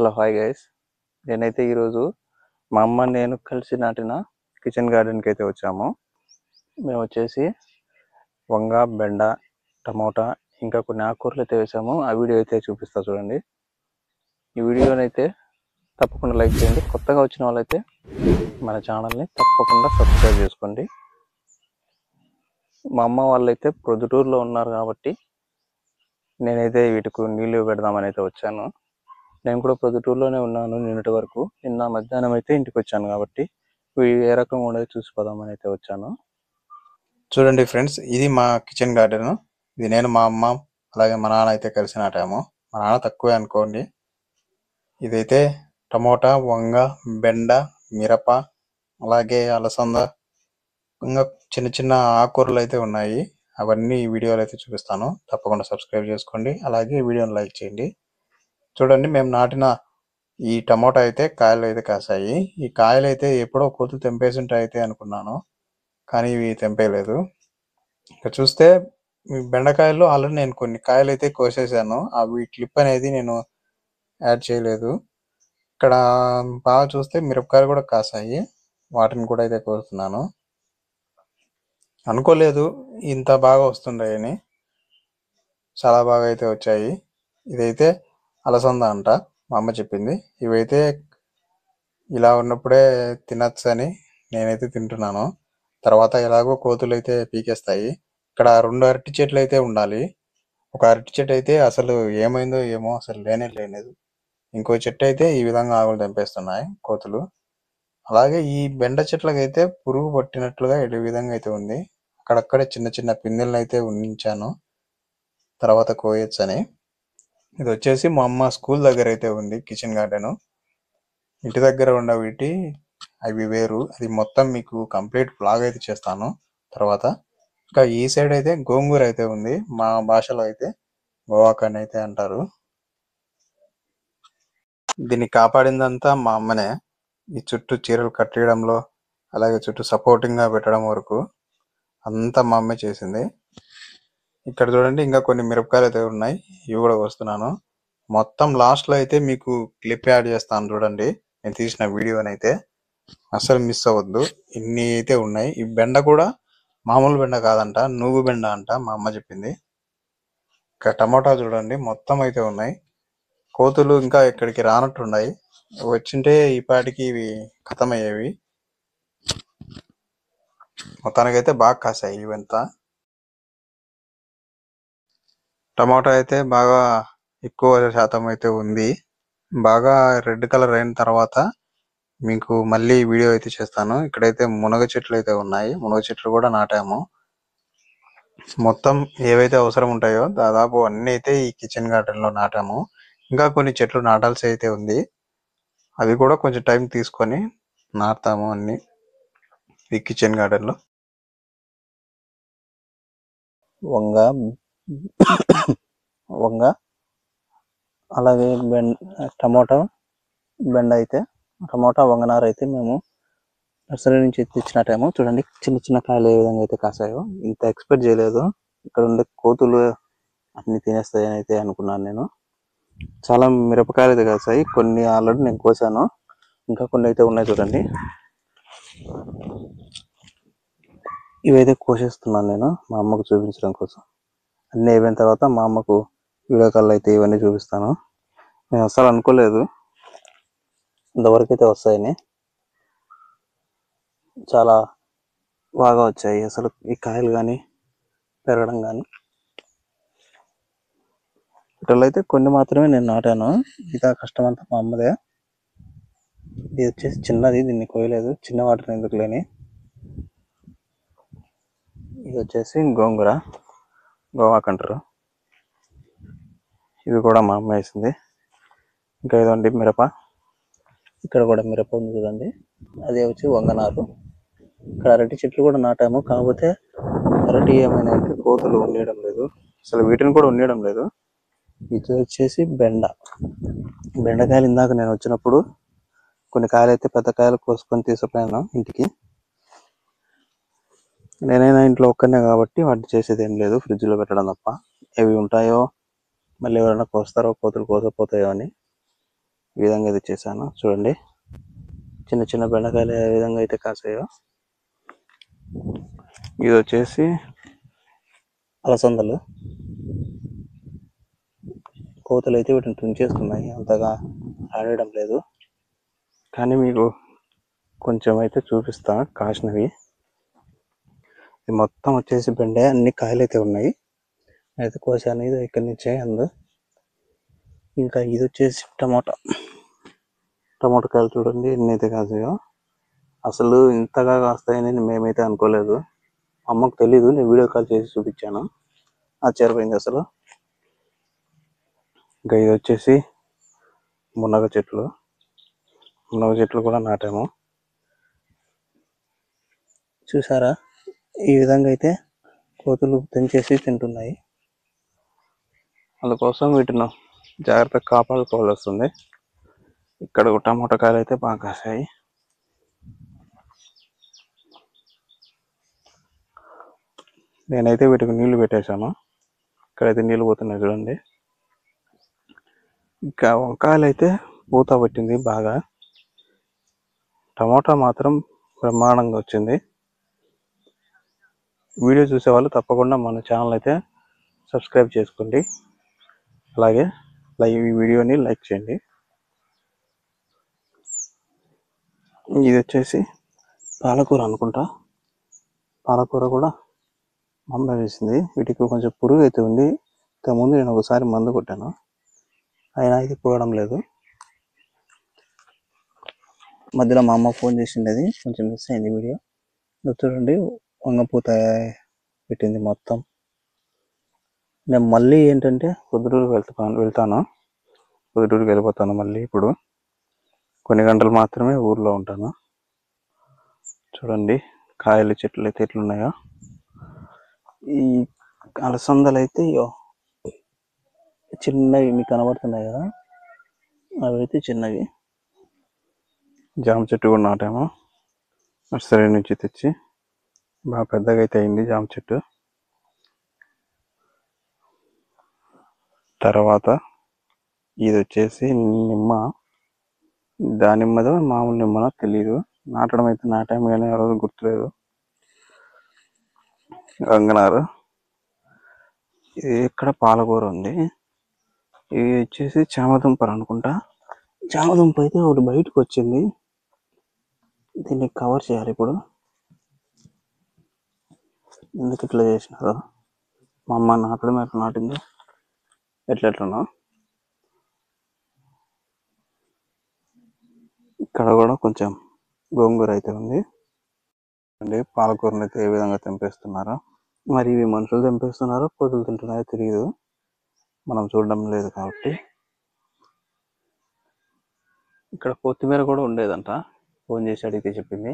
Hello hi guys. నేనైతే ఈరోజు మా అమ్మ నేను కలిసి నాటిన కిచెన్ గార్డెన్కి అయితే వచ్చాము. మేము వచ్చేసి వంగ, బెండ, టమోటా ఇంకా కొన్ని ఆకుకూరలు అయితే వేసాము. ఆ వీడియో అయితే చూపిస్తా చూడండి. ఈ వీడియోనైతే తప్పకుండా లైక్ చేయండి. కొత్తగా వచ్చిన వాళ్ళైతే మన ఛానల్ని తప్పకుండా సబ్స్క్రైబ్ చేసుకోండి. మా అమ్మ వాళ్ళైతే ప్రొద్దుటూరులో ఉన్నారు కాబట్టి నేనైతే వీటికి నీళ్లు పెడదామని అయితే వచ్చాను. నేను కూడా ప్రొద్దుటూరులోనే ఉన్నాను నిన్నటి వరకు. నిన్న మధ్యాహ్నం అయితే ఇంటికి వచ్చాను కాబట్టి ఏ రకంగా ఉండేది చూసిపోదామని అయితే వచ్చాను. చూడండి ఫ్రెండ్స్, ఇది మా కిచెన్ గార్డెన్. ఇది నేను, మా అమ్మ, అలాగే మా నాన్న అయితే కలిసి నాటాము. మా నాన్న తక్కువే అనుకోండి. ఇదైతే టమోటా, వంగ, బెండ, మిరప, అలాగే అలసంద, ఇంకా చిన్న చిన్న ఆకుకూరలు అయితే ఉన్నాయి. అవన్నీ ఈ వీడియోలో అయితే చూపిస్తాను. తప్పకుండా సబ్స్క్రైబ్ చేసుకోండి, అలాగే వీడియోని లైక్ చేయండి. చూడండి, మేము నాటిన ఈ టమోటా అయితే కాయలు అయితే కాసాయి. ఈ కాయలు అయితే ఎప్పుడో కోతులు తెంపేసి ఉంటాయి అయితే అనుకున్నాను, కానీ ఇవి తెంపేయలేదు. ఇక్కడ చూస్తే బెండకాయల్లో ఆల్రెడీ నేను కొన్ని కాయలు అయితే కోసేసాను. అవి క్లిప్ అనేది నేను యాడ్ చేయలేదు. ఇక్కడ బాగా చూస్తే మిరపకాయలు కూడా కాసాయి. వాటిని కూడా అయితే కోస్తున్నాను. అనుకోలేదు ఇంత బాగా వస్తుంటాయని. చాలా బాగా అయితే వచ్చాయి. ఇదైతే అలసంద అంట, మా అమ్మ చెప్పింది. ఇవైతే ఇలా ఉన్నప్పుడే తినచ్చు అని నేనైతే తింటున్నాను. తర్వాత ఎలాగో కోతులు అయితే పీకేస్తాయి. ఇక్కడ 2 అరటి చెట్లు అయితే ఉండాలి. ఒక అరటి చెట్టు అయితే అసలు ఏమైందో ఏమో, అసలు లేనేలేదు. ఇంకో చెట్టు అయితే ఈ విధంగా ఆకులు తెంపేస్తున్నాయి కోతులు. అలాగే ఈ బెండ చెట్లకైతే పురుగు పట్టినట్లుగా ఈ విధంగా అయితే ఉంది. అక్కడక్కడే చిన్న చిన్న పిందెలను అయితే ఉంచాను, తర్వాత కోయొచ్చని. ఇది వచ్చేసి మా అమ్మ స్కూల్ దగ్గర అయితే ఉంది కిచెన్ గార్డెన్. ఇంటి దగ్గర ఉన్న వీటి అవి వేరు. అది మొత్తం మీకు కంప్లీట్ బ్లాగ్ అయితే చేస్తాను తర్వాత. ఇంకా ఈ సైడ్ అయితే గోంగూర అయితే ఉంది. మా భాషలో అయితే గోవాక్ అని అయితే అంటారు. దీన్ని కాపాడిందంతా మా అమ్మనే. ఈ చుట్టూ చీరలు కట్టడంలో, అలాగే చుట్టూ సపోర్టింగ్ గా పెట్టడం వరకు అంతా మా అమ్మే చేసింది. ఇక్కడ చూడండి, ఇంకా కొన్ని మిరపకాయలు అయితే ఉన్నాయి. ఇవి కూడా వస్తున్నాను. మొత్తం లాస్ట్ లో అయితే మీకు క్లిప్ యాడ్ చేస్తాను చూడండి, నేను తీసిన వీడియోనైతే అసలు మిస్ అవ్వద్దు. ఇన్ని అయితే ఉన్నాయి. ఈ బెండ కూడా మామూలు బెండ కాదంట, నువ్వు బెండ అంట, మా అమ్మ చెప్పింది. ఇంకా టమాటా చూడండి, మొత్తం అయితే ఉన్నాయి. కోతులు ఇంకా ఇక్కడికి రానట్టున్నాయి. వచ్చింటే ఈ పాటికి ఇవి ఖతమయ్యేవి. మొత్తానికైతే బాగా కాసాయి ఇవంతా. టమాటా అయితే బాగా ఎక్కువ శాతం అయితే ఉంది. బాగా రెడ్ కలర్ అయిన తర్వాత మీకు మళ్ళీ వీడియో అయితే చేస్తాను. ఇక్కడైతే మునగ చెట్లు అయితే ఉన్నాయి. మునగ చెట్లు కూడా నాటాము. మొత్తం ఏవైతే అవసరం ఉంటాయో దాదాపు అన్ని అయితే ఈ కిచెన్ గార్డెన్ లో నాటాము. ఇంకా కొన్ని చెట్లు నాటాల్సి అయితే ఉంది. అవి కూడా కొంచెం టైం తీసుకొని నాటుతాము అన్ని ఈ కిచెన్ గార్డెన్ లో. వంగ అలాగే టమోటా, బెండ అయితే, టమోటా, వంగనార అయితే మేము నర్సరీ నుంచి తెచ్చినట్టేమో. చూడండి చిన్న చిన్న కాయలు ఏ విధంగా అయితే కాసాయో. ఇంత ఎక్స్పెక్ట్ చేయలేదు. ఇక్కడ ఉండే కోతులు అన్ని తినేస్తాయని అయితే అనుకున్నాను నేను. చాలా మిరపకాయలు అయితే కాసాయి. కొన్ని ఆల్రెడీ నేను కోసాను, ఇంకా కొన్ని అయితే ఉన్నాయి చూడండి. ఇవైతే కోసేస్తున్నాను నేను మా అమ్మకు చూపించడం కోసం. అన్నీ అయిపోయిన తర్వాత మా అమ్మకు వీడియో కాల్ అయితే ఇవన్నీ చూపిస్తాను. నేను అసలు అనుకోలేదు ఇంతవరకు అయితే వస్తాయని. చాలా బాగా వచ్చాయి అసలు ఈ కాయలు కానీ పెరగడం కానీ. వీటిలో అయితే కొన్ని మాత్రమే నేను నాటాను, మిగతా కష్టం అంతా మా అమ్మదే. ఇది వచ్చేసి చిన్నది, దీన్ని కోయలేదు, చిన్న వాటిని ఎందుకు లేని. ఇది వచ్చేసి గోంగూర, గోవాక్ అంటారు. ఇది కూడా మా అమ్మ వేసింది. ఇంకా ఇదండి మిరప. ఇక్కడ కూడా మిరప ఉంది చూడండి. అదే వచ్చి వంగనారు. ఇక్కడ అరటి చెట్లు కూడా నాటాము, కాకపోతే అరటి ఏమైనా అంటే కోతులు ఉండడం లేదు, అసలు వీటిని కూడా ఉండడం లేదు. ఇది వచ్చేసి బెండకాయలు. ఇందాక నేను వచ్చినప్పుడు కొన్ని కాయలు అయితే పెద్ద కాయలు కోసుకొని తీసుకుపోయాను ఇంటికి. నేనైనా ఇంట్లో ఒక్కనే కాబట్టి వాటి చేసేది ఏం లేదు, ఫ్రిడ్జ్ లో పెట్టడం తప్ప. ఏవి ఉంటాయో మళ్ళీ ఎవరైనా కోస్తారో, కోతులు కోసపోతాయో అని. ఈ విధంగా అయితే చేశాను. చూడండి చిన్న చిన్న బెండకాయలు ఏ విధంగా అయితే కాసాయో. ఇది వచ్చేసి అలసందలు. కోతలు అయితే వీటిని తుంచేస్తున్నాయి, అంతగా ఆడడం లేదు. కానీ మీకు కొంచెం అయితే చూపిస్తా కాసినవి. ఇది మొత్తం వచ్చేసి బెండే, అన్ని కాయలు అయితే ఉన్నాయి. అయితే కోసాను, ఇది ఇక్కడి నుంచే అందు. ఇంకా ఇది వచ్చేసి టమాటా కాయలు చూడండి ఎన్ని అయితే కాసాయో. అసలు ఇంతగా కాస్తాయని మేమైతే అనుకోలేదు. అమ్మకు తెలీదు, నేను వీడియో కాల్ చేసి చూపించాను. ఆశ్చర్యపోయింది అసలు. ఇంకా ఇది వచ్చేసి మునగ చెట్లు కూడా నాటాము. చూసారా ఈ విధంగా అయితే కోతులు తెంచేసి తింటున్నాయి. అందుకోసం వీటిని జాగ్రత్తగా కాపాడుకోవాల్సి వస్తుంది. ఇక్కడ టమాటా కాయలు అయితే బాగా కాసాయి. నేనైతే వీటికి నీళ్లు పెట్టేశాను. ఇక్కడైతే నీళ్ళు పోతున్నాయి చూడండి. ఇంకా వంకాయలు అయితే పూత పట్టింది బాగా. టమాటా మాత్రం బ్రహ్మాండంగా వచ్చింది. వీడియో చూసేవాళ్ళు తప్పకుండా మన ఛానల్ అయితే సబ్స్క్రైబ్ చేసుకోండి. అలాగే ఈ వీడియోని లైక్ చేయండి. ఇది వచ్చేసి పాలకూర అనుకుంటా. పాలకూర కూడా అమ్మ వేసింది. వీటికి కొంచెం పురుగు అయితే ఉంది. ఇంతకుముందు నేను ఒకసారి మందు కొట్టాను, అయినా ఇది పోవడం లేదు. మధ్యలో మా అమ్మ ఫోన్ చేసిండేది, కొంచెం మిస్ అయింది వీడియో. చూడండి వంగపూత పెట్టింది మొత్తం. నేను మళ్ళీ ఏంటంటే పొద్దుటూరుకి వెళ్తాను. పొద్దుటూరుకి వెళ్ళిపోతాను మళ్ళీ. ఇప్పుడు కొన్ని గంటలు మాత్రమే ఊర్లో ఉంటాను. చూడండి కాయలు చెట్లు అయితే ఎట్లున్నాయో. ఈ అలసందలు అయితే చిన్నవి మీకు కనబడుతున్నాయి కదా, అవి అయితే చిన్నవి. జామ చెట్టు కూడా నాటాము, నర్సరీ నుంచి తెచ్చి. బాగా పెద్దగా అయితే అయింది జామ చెట్టు. తర్వాత ఇది వచ్చేసి నిమ్మ. దానిమ్మదో మామూలు నిమ్మనో తెలీదు. నాటడం అయితే నాటాము కానీ ఆ రోజు గుర్తులేదు. గంగనారు. ఇది ఇక్కడ పాలకూర ఉంది. ఇది వచ్చేసి చామదుంపలు అనుకుంటా. చామదుంప అయితే ఒకటి బయటకు వచ్చింది, దీన్ని కవర్ చేయాలి ఇప్పుడు. ఎందుకు ఇట్లా చేసినారు? మా అమ్మ నాటడం ఎట్లా నాటింది, ఎట్లనో. ఇక్కడ కూడా కొంచెం గోంగూర అయితే ఉంది. పాలకూరను అయితే ఏ విధంగా తెంపేస్తున్నారో. మరి ఇవి మనుషులు తెంపేస్తున్నారో కోతులు తింటున్నారో తెలియదు, మనం చూడడం లేదు కాబట్టి. ఇక్కడ కొత్తిమీర కూడా ఉండేదంట, ఫోన్ చేసి అడిగితే చెప్పింది.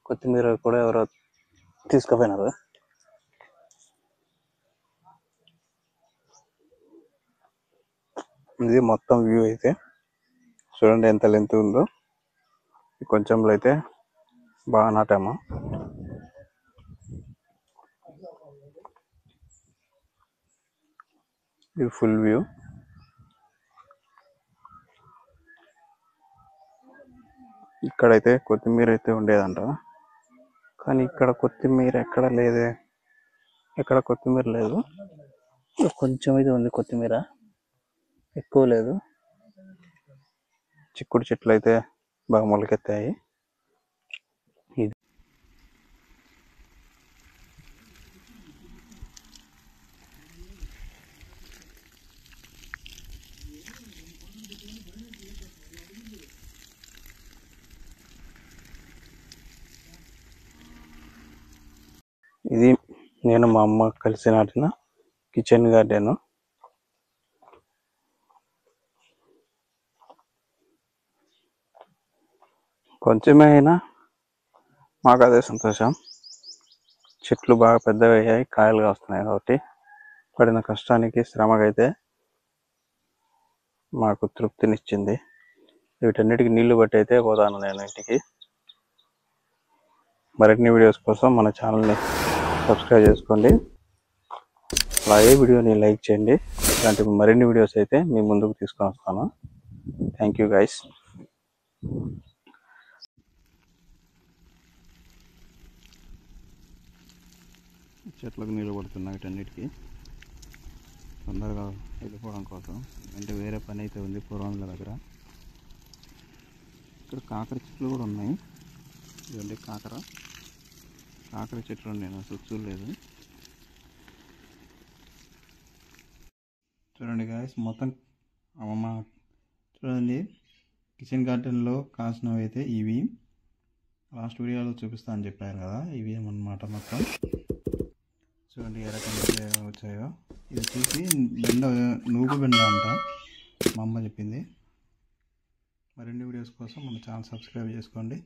కొత్తిమీర కూడా ఎవరో తీసుకుపోయినారు. ఇది మొత్తం వ్యూ అయితే చూడండి ఎంత లెంత్ ఉందో. కొంచెంలో అయితే బాగా నాటాము. ఇది ఫుల్ వ్యూ. ఇక్కడైతే కొత్తిమీర అయితే ఉండేదంట, కానీ ఇక్కడ కొత్తిమీర ఎక్కడ లేదే. ఎక్కడ కొత్తిమీర లేదు. కొంచెం అయితే ఉంది కొత్తిమీర, ఎక్కువ లేదు. చిక్కుడు చెట్లు అయితే బాగా మొలకెత్తాయి. ఇది నేను మా అమ్మ కలిసి నాటిన కిచెన్ గార్డెన్. కొంచెమే అయినా మాకు అదే సంతోషం. చెట్లు బాగా పెద్దగా అయ్యాయి, కాయలు కాస్తున్నాయి కాబట్టి పడిన కష్టానికి శ్రమకైతే మాకు తృప్తినిచ్చింది. వీటన్నిటికీ నీళ్లు బట్టి అయితే పోతాను నేను ఇంటికి. మరిన్ని వీడియోస్ కోసం మన ఛానల్ని సబ్స్క్రైబ్ చేసుకోండి. అలాగే వీడియోని లైక్ చేయండి. ఇలాంటి మరిన్ని వీడియోస్ అయితే మీ ముందుకు తీసుకొని వస్తాను. Thank you guys. చెట్లకు నీళ్ళు పడుతున్నాయి వీటన్నిటికీ తొందరగా వెళ్ళిపోవడం కోసం. అంటే వేరే పని అయితే ఉంది పూర్వంల దగ్గర. ఇక్కడ కాకర చెట్లు కూడా ఉన్నాయి. ఇదండి కాకర చెట్లు నేను అసలు చూడలేదు. చూడండి గాయస్, మొత్తం అమ్మమ్మ చూడండి, కిచెన్ గార్డెన్లో కాసినవి అయితే ఇవి. లాస్ట్ వీడియోలో చూపిస్తా అని చెప్పారు కదా, ఇవి ఏమన్నమాట మొత్తం. చూడండి ఏ రకంగా వచ్చాయో. ఇది వచ్చేసి నూగు బెండ అంట, మా అమ్మ చెప్పింది. మరిన్ని వీడియోస్ కోసం మన ఛానల్ సబ్స్క్రైబ్ చేసుకోండి.